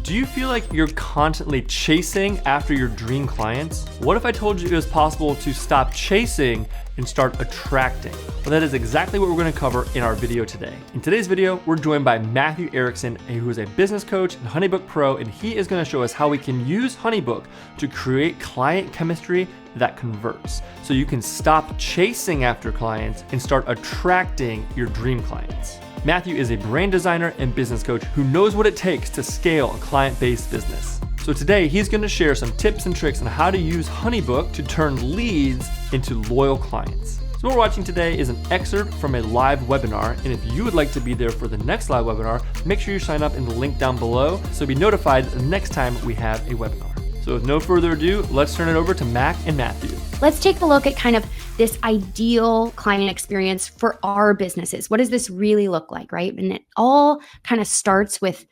Do you feel like you're constantly chasing after your dream clients? What if I told you it was possible to stop chasing and start attracting? Well, that is exactly what we're going to cover in our video today. In today's video, we're joined by Matthew Eriksen, who is a business coach and HoneyBook Pro, and he is going to show us how we can use HoneyBook to create client chemistry that converts. So you can stop chasing after clients and start attracting your dream clients. Matthew is a brand designer and business coach who knows what it takes to scale a client-based business. So today he's going to share some tips and tricks on how to use HoneyBook to turn leads into loyal clients. So what we're watching today is an excerpt from a live webinar, and if you would like to be there for the next live webinar, make sure you sign up in the link down below so be notified the next time we have a webinar. So with no further ado, let's turn it over to Mac and Matthew. Let's take a look at kind of this ideal client experience for our businesses. What does this really look like, right? And it all kind of starts with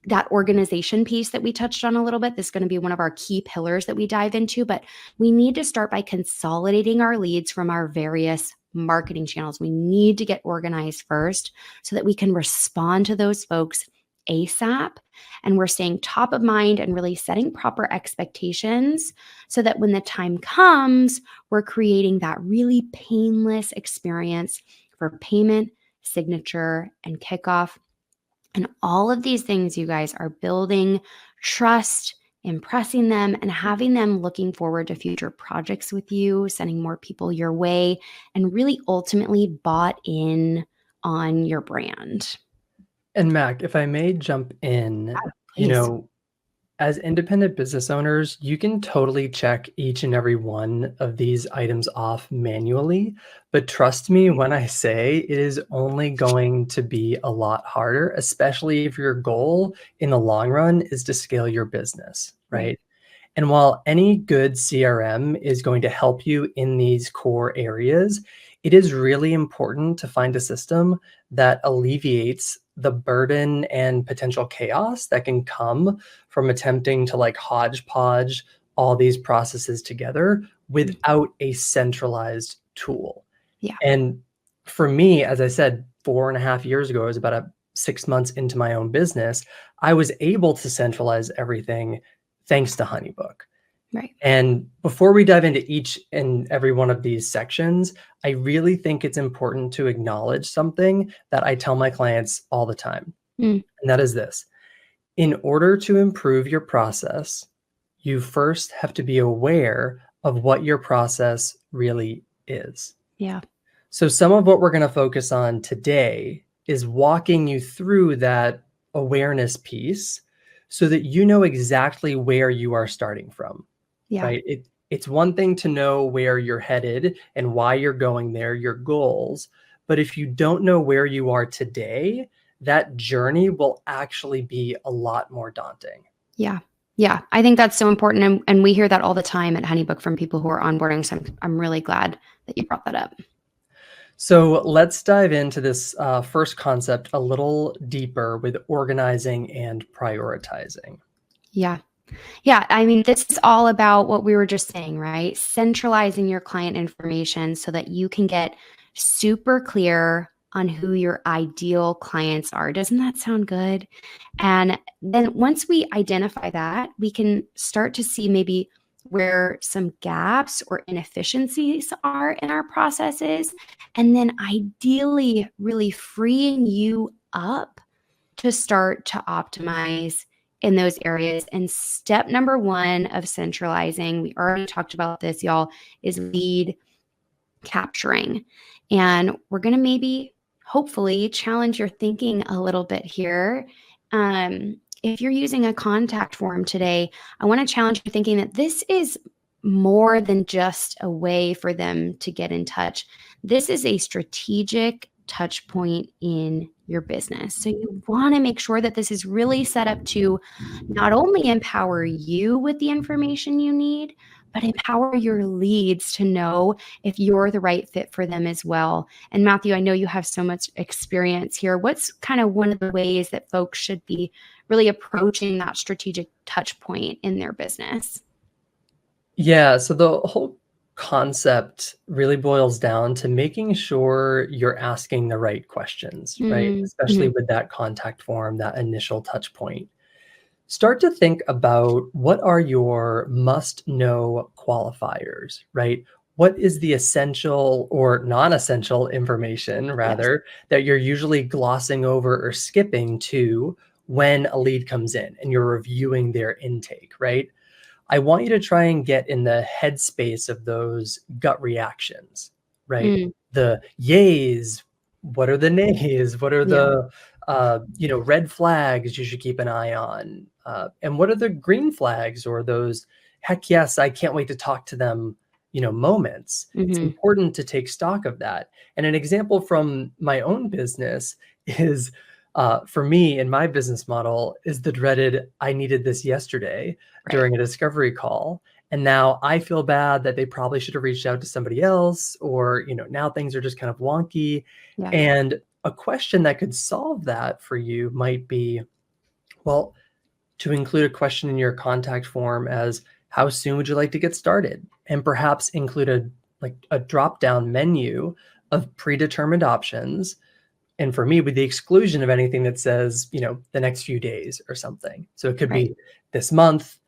that organization piece that we touched on a little bit. This is going to be one of our key pillars that we dive into, but we need to start by consolidating our leads from our various marketing channels. We need to get organized first so that we can respond to those folks ASAP. And we're staying top of mind and really setting proper expectations so that when the time comes, we're creating that really painless experience for payment, signature, and kickoff. And all of these things, you guys, are building trust, impressing them, and having them looking forward to future projects with you, sending more people your way, and really ultimately bought in on your brand. And Mac, if I may jump in, Please. As independent business owners, you can totally check each and every one of these items off manually. But trust me when I say it is only going to be a lot harder, especially if your goal in the long run is to scale your business, right? And while any good CRM is going to help you in these core areas, it is really important to find a system that alleviates the burden and potential chaos that can come from attempting to hodgepodge all these processes together without a centralized tool. Yeah. And for me, as I said, 4.5 years ago, I was about 6 months into my own business. I was able to centralize everything thanks to HoneyBook. Right. And before we dive into each and every one of these sections, I really think it's important to acknowledge something that I tell my clients all the time. And that is this: in order to improve your process, you first have to be aware of what your process really is. Yeah. So some of what we're going to focus on today is walking you through that awareness piece so that you know exactly where you are starting from. Yeah. Right? It's one thing to know where you're headed and why you're going there, your goals. But if you don't know where you are today, that journey will actually be a lot more daunting. Yeah. Yeah. I think that's so important. And we hear that all the time at HoneyBook from people who are onboarding. So I'm really glad that you brought that up. So let's dive into this first concept a little deeper with organizing and prioritizing. Yeah. Yeah. I mean, this is all about what we were just saying, right? Centralizing your client information so that you can get super clear on who your ideal clients are. Doesn't that sound good? And then once we identify that, we can start to see maybe where some gaps or inefficiencies are in our processes. And then ideally really freeing you up to start to optimize in those areas. And step number one of centralizing, we already talked about this, y'all, is lead capturing. And we're going to maybe, hopefully, challenge your thinking a little bit here. If you're using a contact form today, I want to challenge your thinking that this is more than just a way for them to get in touch. This is a strategic touch point in your business. So you want to make sure that this is really set up to not only empower you with the information you need, but empower your leads to know if you're the right fit for them as well. And Matthew, I know you have so much experience here. What's kind of one of the ways that folks should be really approaching that strategic touch point in their business? Yeah, so the whole concept really boils down to making sure you're asking the right questions, right? Especially with that contact form, that initial touch point. start to think about what are your must-know qualifiers, right? What is the essential or non-essential information, Yes. rather, that you're usually glossing over or skipping to when a lead comes in and you're reviewing their intake, right? I want you to try and get in the headspace of those gut reactions, right? Mm, The yays, what are the nays? What are yeah. the red flags you should keep an eye on? And what are the green flags or those heck yes, I can't wait to talk to them, moments? It's Hmm. important to take stock of that. And an example from my own business is for me in my business model is the dreaded I needed this yesterday Right. during a discovery call. And now I feel bad that they probably should have reached out to somebody else, or, now things are just kind of wonky. Yeah. And a question that could solve that for you might be, well, to include a question in your contact form as how soon would you like to get started? And perhaps include a drop down menu of predetermined options, and for me, with the exclusion of anything that says, the next few days or something. So it could Right. be this month,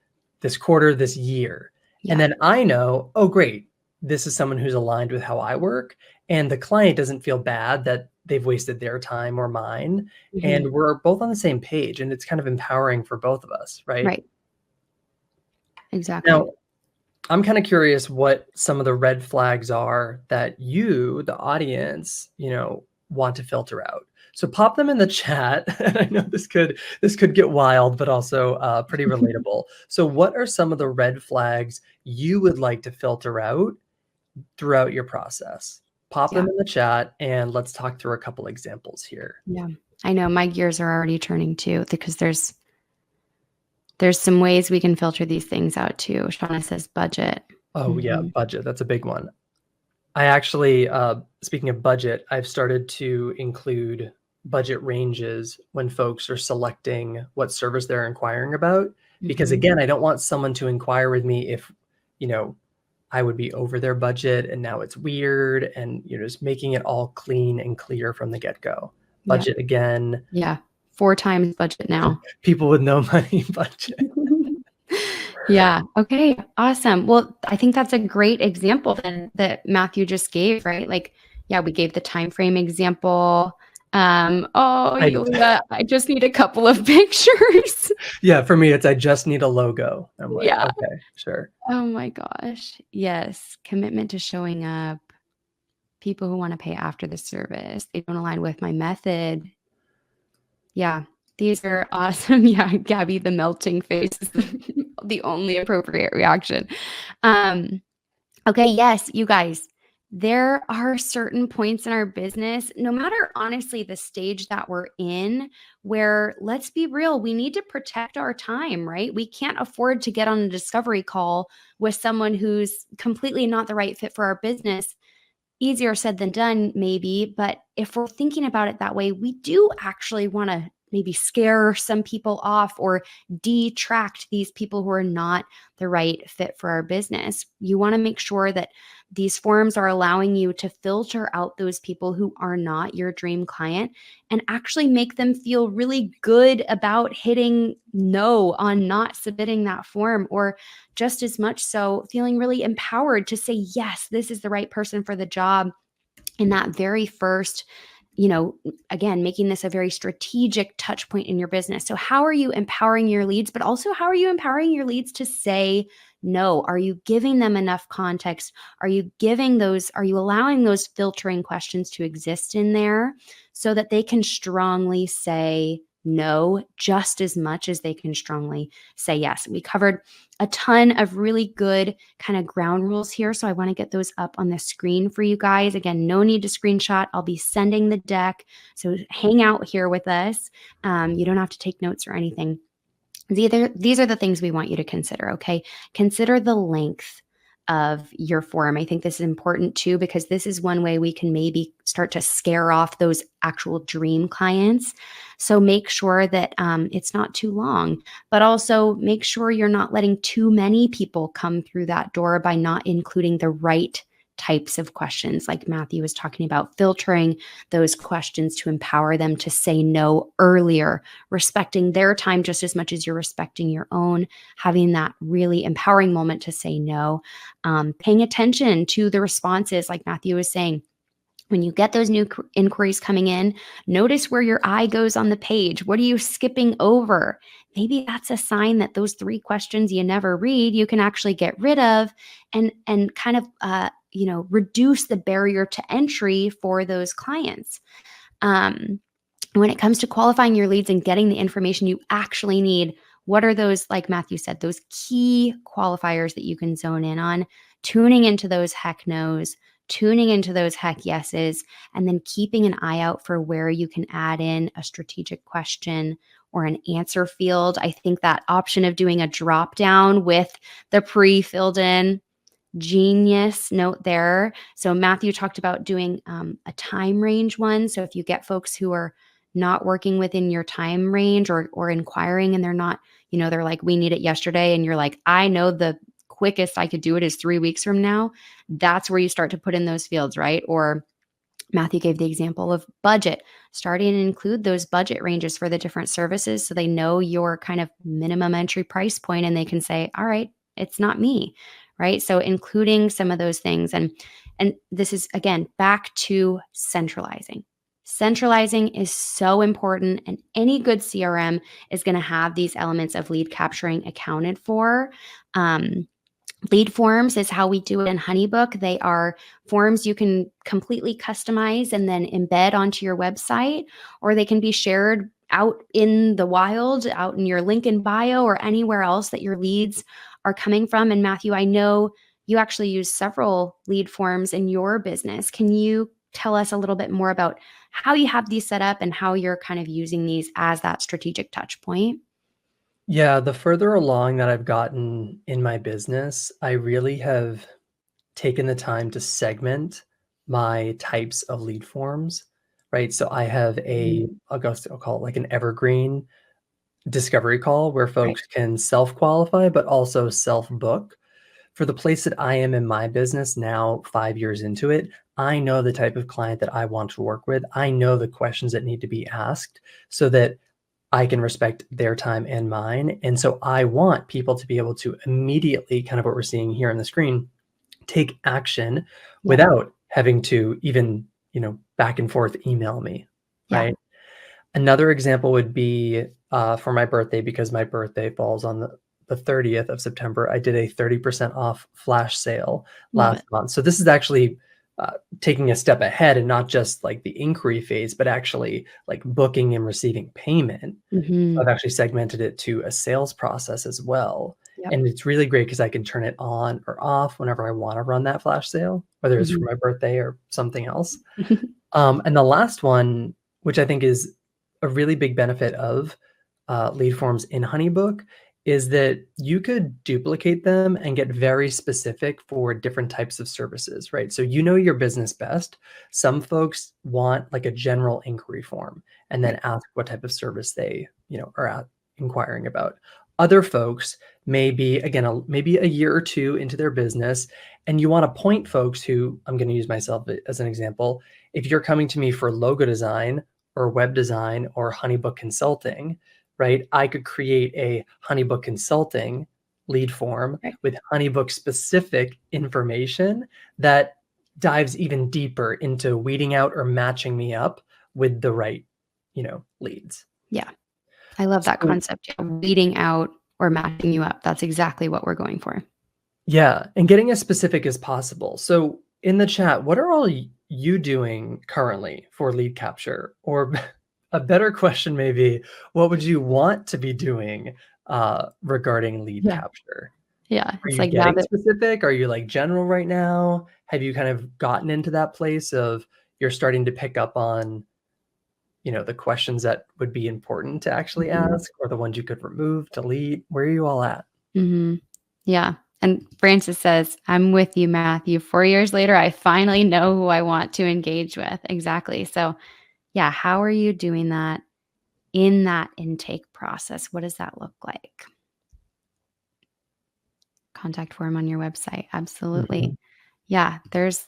this quarter, this year. And Yeah. then I know, oh, great, this is someone who's aligned with how I work. And the client doesn't feel bad that they've wasted their time or mine. Hmm. And we're both on the same page. And it's kind of empowering for both of us, right? Right. Exactly. Now, I'm kind of curious what some of the red flags are that you, the audience, want to filter out. So pop them in the chat. And I know this could get wild, but also pretty relatable. So what are some of the red flags you would like to filter out throughout your process? Pop Yeah. them in the chat and let's talk through a couple examples here. Yeah. I know my gears are already turning too, because there's some ways we can filter these things out too. Shauna says budget. Oh yeah, Hmm. budget. That's a big one. I actually, speaking of budget, I've started to include budget ranges when folks are selecting what service they're inquiring about. Because Hmm. again, I don't want someone to inquire with me if, you know, I would be over their budget and now it's weird, and just making it all clean and clear from the get-go. Yeah. Budget again, Yeah. 4 times budget now. people with no money budget. Yeah. Okay. Awesome. Well, I think that's a great example then that Matthew just gave, right? Like, yeah, we gave the time frame example. Yulia, I just need a couple of pictures. Yeah, for me, it's I just need a logo. I'm like, Yeah. okay, sure. Oh my gosh. Yes. Commitment to showing up. People who want to pay after the service. They don't align with my method. Yeah. These are awesome. Yeah, Gabby, the melting face is the only appropriate reaction. Okay, yes, you guys, there are certain points in our business, no matter honestly the stage that we're in, where let's be real, we need to protect our time, right? We can't afford to get on a discovery call with someone who's completely not the right fit for our business. Easier said than done, maybe. But if we're thinking about it that way, we do actually want to maybe scare some people off or detract these people who are not the right fit for our business. You want to make sure that these forums are allowing you to filter out those people who are not your dream client and actually make them feel really good about hitting no on not submitting that form, or just as much so feeling really empowered to say, yes, this is the right person for the job in that very first, again, making this a very strategic touch point in your business. So how are you empowering your leads, but also how are you empowering your leads to say no? Are you giving them enough context? Are you allowing those filtering questions to exist in there so that they can strongly say no just as much as they can strongly say yes? We covered a ton of really good kind of ground rules here. So I want to get those up on the screen for you guys. Again, no need to screenshot. I'll be sending the deck. So hang out here with us. You don't have to take notes or anything. These are the things we want you to consider, okay? Consider the length of your form. I think this is important too, because this is one way we can maybe start to scare off those actual dream clients. So make sure that it's not too long, but also make sure you're not letting too many people come through that door by not including the right types of questions, like Matthew was talking about, filtering those questions to empower them to say no earlier, respecting their time just as much as you're respecting your own, having that really empowering moment to say no, paying attention to the responses, like Matthew was saying. When you get those new inquiries coming in, notice where your eye goes on the page. What are you skipping over? Maybe that's a sign that those 3 questions you never read, you can actually get rid of and kind of reduce the barrier to entry for those clients. When it comes to qualifying your leads and getting the information you actually need, what are those, like Matthew said, those key qualifiers that you can zone in on, tuning into those heck no's, tuning into those heck yeses, and then keeping an eye out for where you can add in a strategic question or an answer field. I think that option of doing a drop down with the pre-filled in, genius note there. So Matthew talked about doing a time range one. So if you get folks who are not working within your time range or inquiring and they're not, they're like, we need it yesterday. And you're like, I know the quickest I could do it is 3 weeks from now. That's where you start to put in those fields, right? Or Matthew gave the example of budget, starting to include those budget ranges for the different services so they know your kind of minimum entry price point and they can say, all right, it's not me, right? So including some of those things. And this is, again, back to centralizing. Centralizing is so important, and any good CRM is going to have these elements of lead capturing accounted for. Lead forms is how we do it in HoneyBook. They are forms you can completely customize and then embed onto your website, or they can be shared out in the wild, out in your link in bio or anywhere else that your leads are coming from. And Matthew, I know you actually use several lead forms in your business. Can you tell us a little bit more about how you have these set up and how you're kind of using these as that strategic touch point? Yeah, the further along that I've gotten in my business, I really have taken the time to segment my types of lead forms, right? So I have I'll call it like an evergreen discovery call where Right. folks can self-qualify, but also self-book. For the place that I am in my business now, 5 years into it, I know the type of client that I want to work with. I know the questions that need to be asked so that I can respect their time and mine. And so I want people to be able to immediately, kind of what we're seeing here on the screen, take action Yeah. without having to even, back and forth email me, Yeah. right? Another example would be for my birthday, because my birthday falls on the 30th of September. I did a 30% off flash sale Love last it. month. So this is actually taking a step ahead and not just like the inquiry phase, but actually like booking and receiving payment. Mm-hmm. I've actually segmented it to a sales process as well. Yep. And it's really great because I can turn it on or off whenever I want to run that flash sale, whether it's for my birthday or something else. And the last one, which I think is a really big benefit of lead forms in HoneyBook, is that you could duplicate them and get very specific for different types of services, right? So you know your business best. Some folks want like a general inquiry form and then Right. ask what type of service they, are inquiring about. Other folks may be, again, maybe a year or two into their business, and you want to point folks who, I'm going to use myself as an example. If you're coming to me for logo design or web design or HoneyBook consulting, right? I could create a HoneyBook consulting lead form Right. with HoneyBook specific information that dives even deeper into weeding out or matching me up with the right, leads. Yeah. I love that So, concept. Yeah. Weeding out or matching you up. That's exactly what we're going for. yeah, and getting as specific as possible. So in the chat, what are all you doing currently for lead capture? Or a better question may be, what would you want to be doing regarding lead Yeah. capture? Yeah. Are It's you like now getting that specific? Are you like general right now? Have you kind of gotten into that place of you're starting to pick up on, the questions that would be important to actually ask, or the ones you could remove, delete? Where are you all at? Yeah. And Francis says, I'm with you, Matthew. 4 years later, I finally know who I want to engage with. Exactly. So, yeah, how are you doing that in that intake process? What does that look like? Contact form on your website. Absolutely. Mhm. Yeah, there's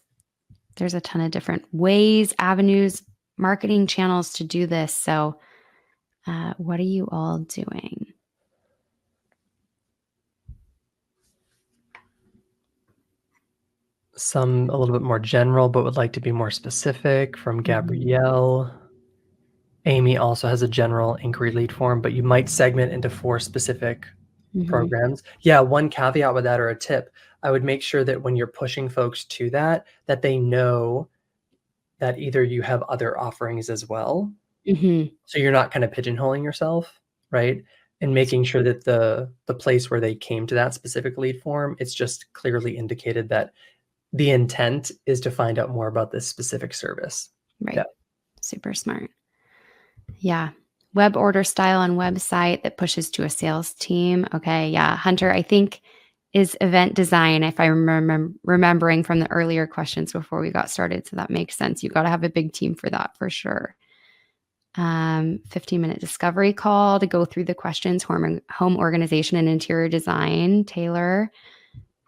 a ton of different ways, avenues, marketing channels to do this. So, what are you all doing? Some a little bit more general, but would like to be more specific from Mhm. Gabrielle. Amy also has a general inquiry lead form, but you might segment into 4 specific Mhm. programs. Yeah, one caveat with that or a tip, I would make sure that when you're pushing folks to that, that they know that either you have other offerings as well. Mhm. So you're not kind of pigeonholing yourself, right? And making sure that the place where they came to that specific lead form, it's just clearly indicated that the intent is to find out more about this specific service. Yeah. Right. Super smart. Yeah. Web order style on website that pushes to a sales team. Okay. Yeah. Hunter, I think is event design, if I'm remembering from the earlier questions before we got started. So that makes sense. You got to have a big team for that for sure. 15-minute discovery call to go through the questions, home organization and interior design, Taylor.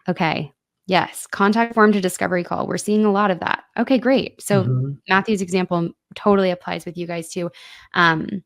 Okay. Yes. Contact form to discovery call. We're seeing a lot of that. Okay, great. So Mhm. Matthew's example totally applies with you guys too. Um,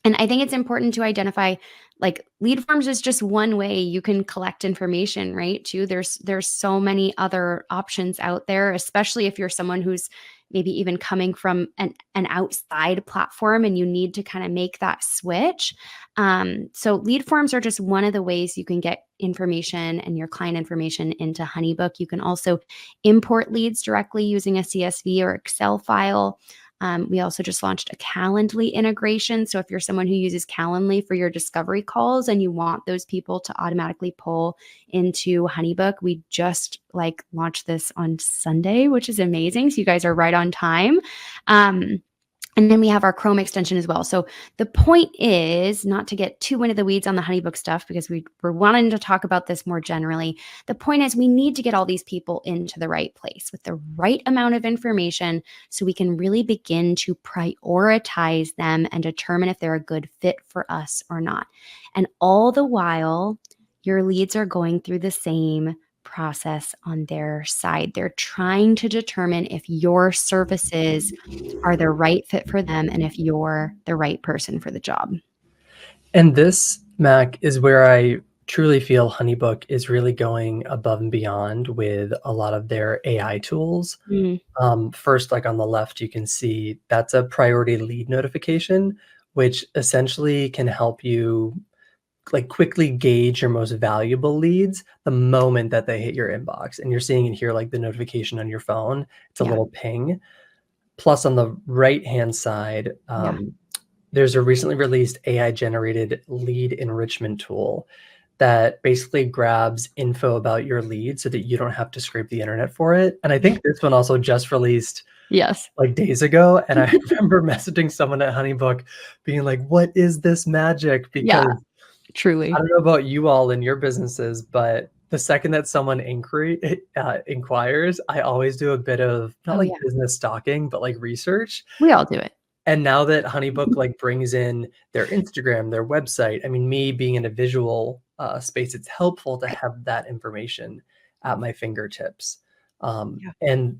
and I think it's important to identify like lead forms is just one way you can collect information, right? Too. There's so many other options out there, especially if you're someone who's maybe even coming from an outside platform and you need to kind of make that switch. So lead forms are just one of the ways you can get information and your client information into HoneyBook. You can also import leads directly using a CSV or Excel file. We also just launched a Calendly integration. So if you're someone who uses Calendly for your discovery calls and you want those people to automatically pull into HoneyBook, we just like launched this on Sunday, which is amazing. So you guys are right on time. And then we have our Chrome extension as well. So the point is not to get too into the weeds on the HoneyBook stuff because we're wanting to talk about this more generally. The point is we need to get all these people into the right place with the right amount of information so we can really begin to prioritize them and determine if they're a good fit for us or not. And all the while, your leads are going through the same process on their side. They're trying to determine if your services are the right fit for them and if you're the right person for the job. And this, Mac, is where I truly feel HoneyBook is really going above and beyond with a lot of their AI tools. Mm, First, like on the left, you can see that's a priority lead notification, which essentially can help you like quickly gauge your most valuable leads the moment that they hit your inbox. And you're seeing it here, like the notification on your phone. It's a yeah. little ping. Plus, on the right-hand side, Yeah. there's a recently released AI-generated lead enrichment tool that basically grabs info about your lead so that you don't have to scrape the internet for it. And I think this one also just released Yes. like days ago. And I remember messaging someone at HoneyBook being like, what is this magic? Yeah. Because I Truly. don't know about you all in your businesses, but the second that someone inquires, I always do a bit of not Oh, like yeah. business stalking, but like research. We all do it. And now that HoneyBook like brings in their Instagram, their website, I mean, me being in a visual space, it's helpful to Right. have that information at my fingertips. Yeah. And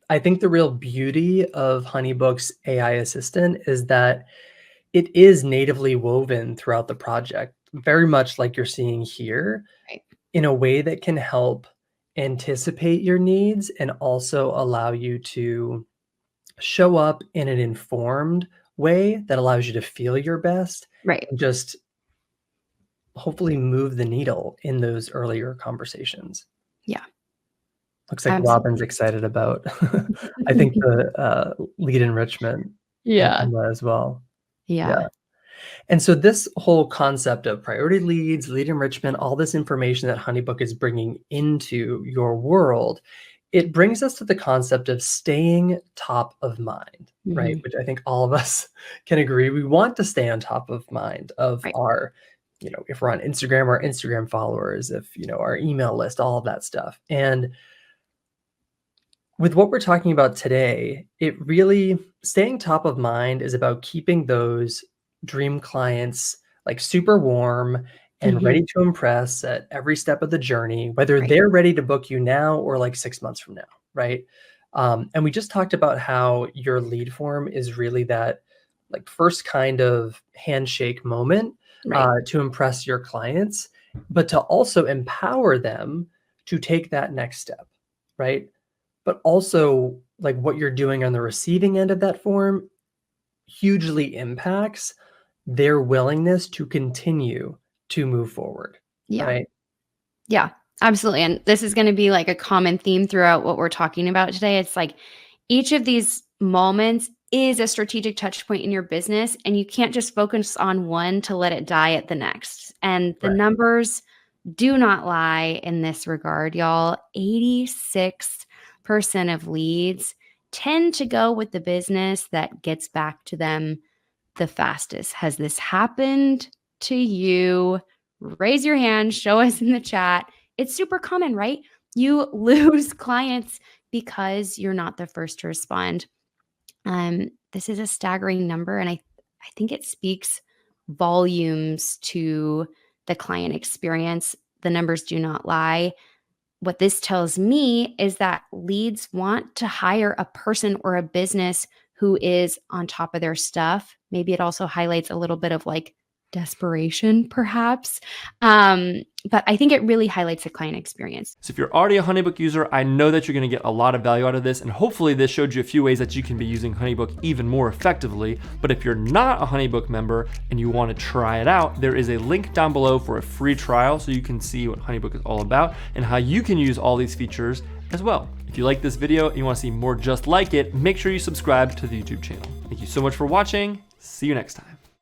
I think the real beauty of HoneyBook's AI assistant is that it is natively woven throughout the project, very much like you're seeing here, Right. in a way that can help anticipate your needs and also allow you to show up in an informed way that allows you to feel your best Right. and just hopefully move the needle in those earlier conversations. Yeah. Looks like Robin's Absolutely. excited about, I think, the lead enrichment Yeah. and that as well. Yeah. Yeah. And so this whole concept of priority leads, lead enrichment, all this information that HoneyBook is bringing into your world, it brings us to the concept of staying top of mind, right? Mhm. Which I think all of us can agree. We want to stay on top of mind of Right. our, if we're on Instagram, our Instagram followers, if, our email list, all of that stuff. And with what we're talking about today, it really staying top of mind is about keeping those dream clients like super warm and ready to impress at every step of the journey, whether Right. they're ready to book you now or like 6 months from now, right? And we just talked about how your lead form is really that like first kind of handshake moment Right. to impress your clients, but to also empower them to take that next step, right? But also like what you're doing on the receiving end of that form hugely impacts their willingness to continue to move forward, Yeah. right? Yeah, absolutely. And this is going to be like a common theme throughout what we're talking about today. It's like each of these moments is a strategic touch point in your business, and you can't just focus on one to let it die at the next. And the Right. numbers do not lie in this regard, y'all. 86% of leads tend to go with the business that gets back to them the fastest. Has this happened to you? Raise your hand, show us in the chat. It's super common, right? You lose clients because you're not the first to respond. This is a staggering number, and I think it speaks volumes to the client experience. The numbers do not lie. What this tells me is that leads want to hire a person or a business who is on top of their stuff. Maybe it also highlights a little bit of like desperation, perhaps. But I think it really highlights the client experience. So if you're already a HoneyBook user, I know that you're gonna get a lot of value out of this, and hopefully this showed you a few ways that you can be using HoneyBook even more effectively. But if you're not a HoneyBook member and you wanna try it out, there is a link down below for a free trial so you can see what HoneyBook is all about and how you can use all these features as well. If you like this video and you wanna see more just like it, make sure you subscribe to the YouTube channel. Thank you so much for watching. See you next time.